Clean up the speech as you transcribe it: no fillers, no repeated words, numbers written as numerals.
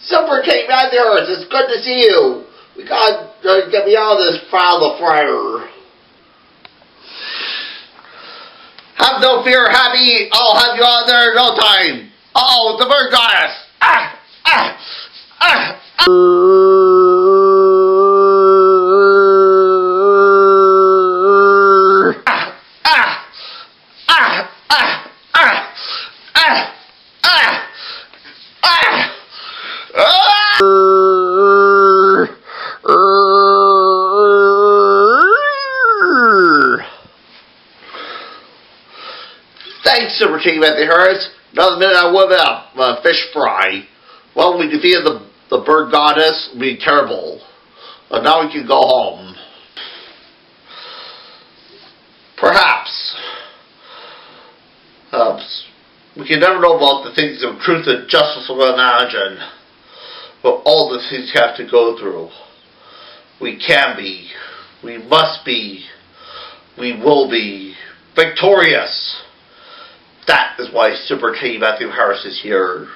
Super King Matthew Harris, it's good to see you. We gotta get me out of this foul of fire. Have no fear, Happy. I'll have you out there in no time. Uh-oh, the bird goddess. Ah! Ah! Ah! Thanks, Super King Matthew Harris. Another minute I whip up a fish fry. Well, we defeated the bird goddess. It'll be terrible. Now we can go home. Perhaps. We can never know about the things of truth and justice we'll imagine. But all the things you have to go through. We can be. We must be. We will be victorious. That is why Super King Matthew Harris is here.